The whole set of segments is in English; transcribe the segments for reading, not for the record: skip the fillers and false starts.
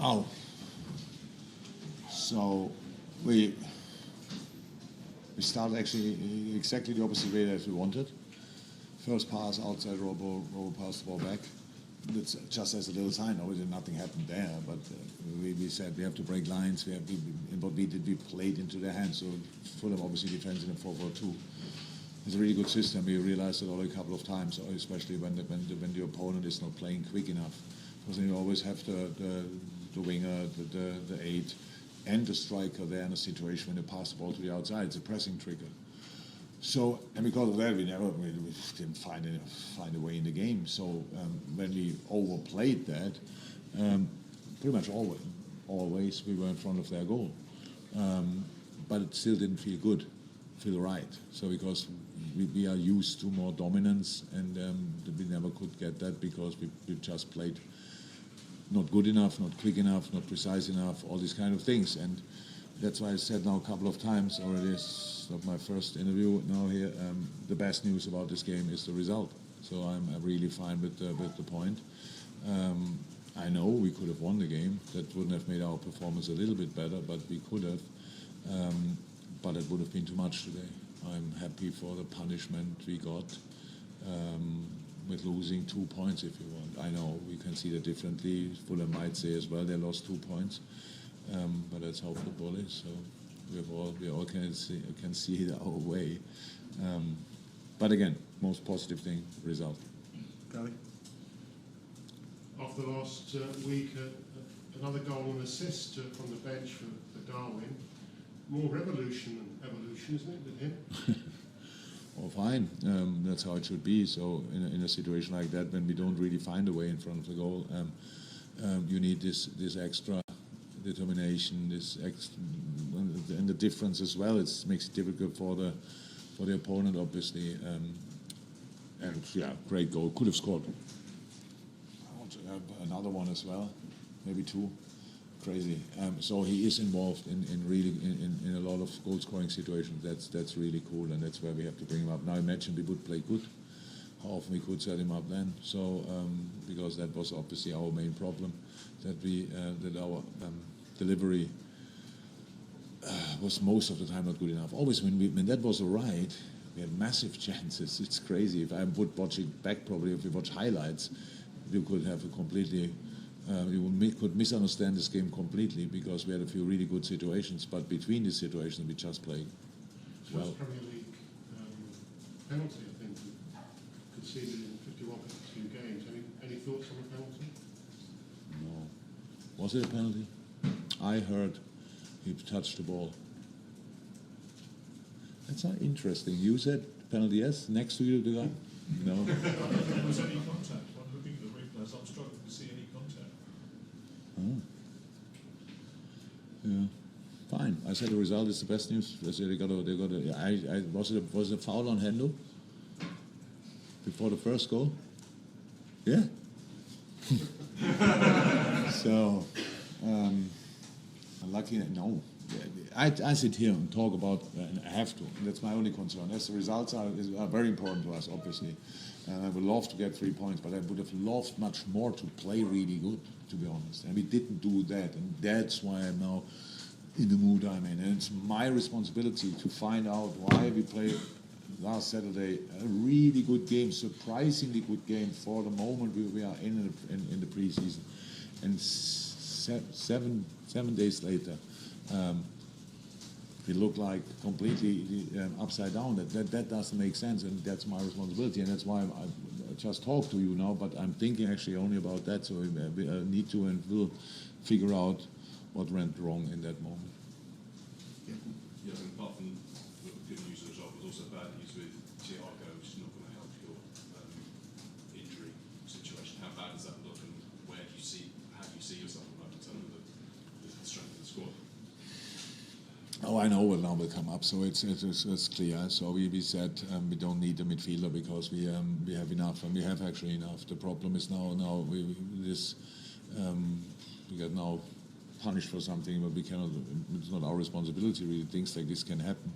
Oh, so we started actually exactly the opposite way that we wanted. First pass outside, Robo passed the ball back. It's just as a little sign. Obviously, nothing happened there, but we said we have to break lines. We played into their hands. So Fulham obviously defends in a 4-4-2. It's a really good system. We realized it already a couple of times, especially when the opponent is not playing quick enough. Because then you always have the winger, the 8, and the striker there in a situation when they pass the ball to the outside. It's a pressing trigger. So, and because of that, we didn't find a way in the game. So when we overplayed that, pretty much always we were in front of their goal. But it still didn't feel right. So because we are used to more dominance, and we never could get that because we just played not good enough, not quick enough, not precise enough, all these kind of things. And that's why I said now a couple of times already, it's not my first interview now here, the best news about this game is the result. So I'm really fine with the point. I know we could have won the game. That wouldn't have made our performance a little bit better, but we could have. But it would have been too much today. I'm happy for the punishment we got with losing 2 points, if you want. I know we can see that differently. Fulham might say as well they lost 2 points. But that's how football is. So we all can see it our way. But again, most positive thing, result. Gary? After last week, another goal and assist from the bench for Darwin. More revolution than evolution, isn't it, with him? Oh, fine. That's how it should be. So in a situation like that, when we don't really find a way in front of the goal, you need this extra determination, and the difference as well. It makes it difficult for the opponent, obviously. And yeah, great goal. Could have scored. I want to have another one as well, maybe 2. Crazy. So he is involved in a lot of goal scoring situations. That's really cool, and that's where we have to bring him up. Now imagine we would play good. How often we could set him up then? So because that was obviously our main problem, that our delivery was most of the time not good enough. Always when that was alright, we had massive chances. It's crazy. If I would watch it back, probably if we watch highlights, you could have a completely. You could misunderstand this game completely because we had a few really good situations, but between these situations we just played well. First Premier League penalty, I think, conceded in 51, 52 games. Any thoughts on the penalty? No. Was it a penalty? I heard he touched the ball. That's not interesting. You said penalty, yes? Next to you, the guy? No. Was any contact? I'm looking at the replays. I'm struggling to see any contact. Oh. Yeah. Fine. I said the result is the best news. I said was it a foul on Hendo before the first goal? Yeah. So, lucky no. I sit here and talk about, and I have to. And that's my only concern. As the results are very important to us, obviously. And I would love to get 3 points, but I would have loved much more to play really good, to be honest. And we didn't do that, and that's why I'm now in the mood I'm in. And it's my responsibility to find out why we played last Saturday a really good game, surprisingly good game for the moment we are in the preseason. And 7 days later, we look like completely upside down. That doesn't make sense, and that's my responsibility, and that's why I just talk to you now. But I'm thinking actually only about that, so we need to and will figure out what went wrong in that moment. Yeah, and apart from the good news of the result, there's also bad news with Thiago, which is not going to help your injury situation. How bad does that look, and how do you see yourself in terms of the strength of the squad? Oh, I know what now will come up, so it's clear. So we said we don't need a midfielder because we have enough, and we have actually enough. The problem is now we get now punished for something, but we cannot. It's not our responsibility. Really, things like this can happen.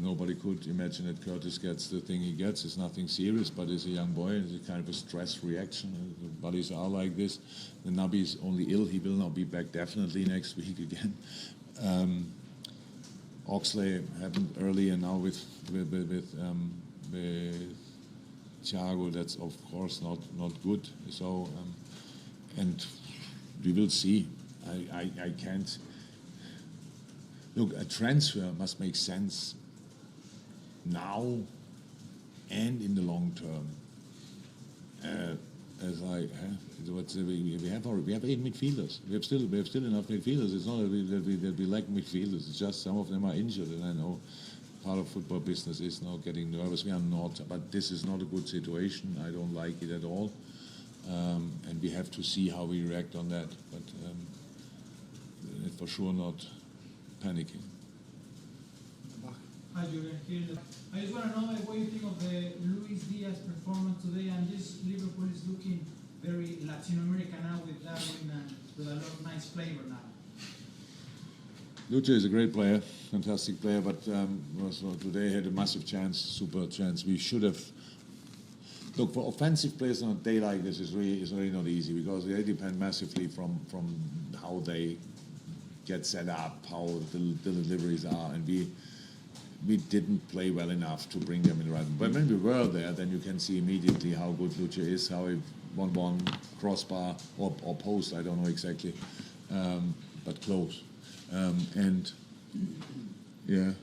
Nobody could imagine that Curtis gets the thing he gets. It's nothing serious, but it's a young boy. It's a kind of a stress reaction. The bodies are like this. The Nabi is only ill. He will not be back definitely next week again. Oxley happened early, and now with Thiago, that's of course not good. So, and we will see. I can't. Look, a transfer must make sense now and in the long term. We have 8 midfielders. We have still enough midfielders. It's not that we lack midfielders. It's just some of them are injured, and I know part of football business is now getting nervous. We are not, but this is not a good situation. I don't like it at all, and we have to see how we react on that. But for sure not panicking. Hi, Jurgen. I just want to know what you think of the Luis Diaz performance today, and just Liverpool is looking very Latin American now with Darwin and with a lot of nice flavor now. Lucha is a great player, fantastic player, but today had a massive chance, super chance. We should have. Look, for offensive players on a day like this is really not easy, because they depend massively from how they get set up, how the deliveries are, and we didn't play well enough to bring them in the right. But when we were there, then you can see immediately how good Lucha is, how he 1-1 crossbar or post, I don't know exactly, but close. And yeah,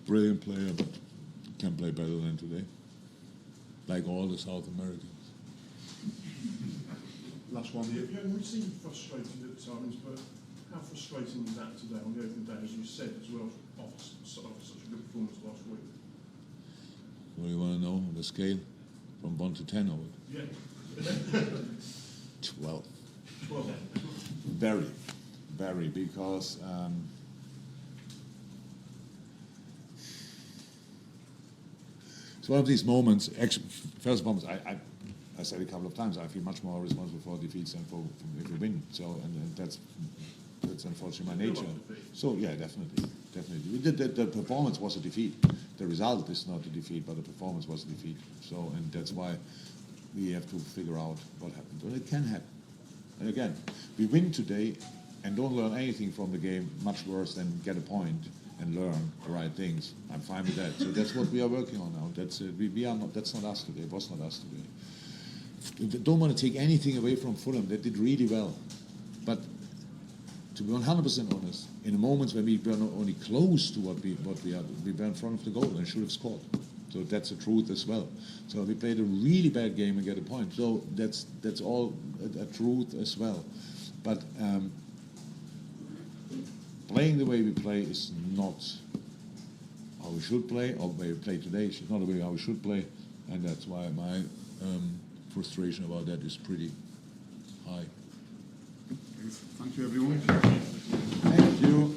brilliant player, but can play better than today, like all the South Americans. Last one here. Yeah, we seem frustrated at times, but how frustrating is that today on the opening day, as you said as well, after such a good performance last week? What do you want to know? The scale from 1 to 10 of it? Yeah. 12. 12. Very, because it's one of these moments. Actually, first moments, I said a couple of times, I feel much more responsible for defeats than for if we win. So, and that's unfortunately my nature. So yeah, definitely. The performance was a defeat. The result is not a defeat, but the performance was a defeat. So, and that's why we have to figure out what happened. Well, it can happen. And again, we win today and don't learn anything from the game, much worse than get a point and learn the right things. I'm fine with that. So that's what we are working on now. That's we are not. That's not us today. It was not us today. Don't want to take anything away from Fulham. They did really well, but to be 100% honest, in the moments when we were not only close to what we are, we were in front of the goal and should have scored. So that's the truth as well. So we played a really bad game and get a point. So that's all a truth as well. But playing the way we play is not how we should play, or the way we play today is not the way how we should play, and that's why my frustration about that is pretty high. Thank you, everyone. Thank you.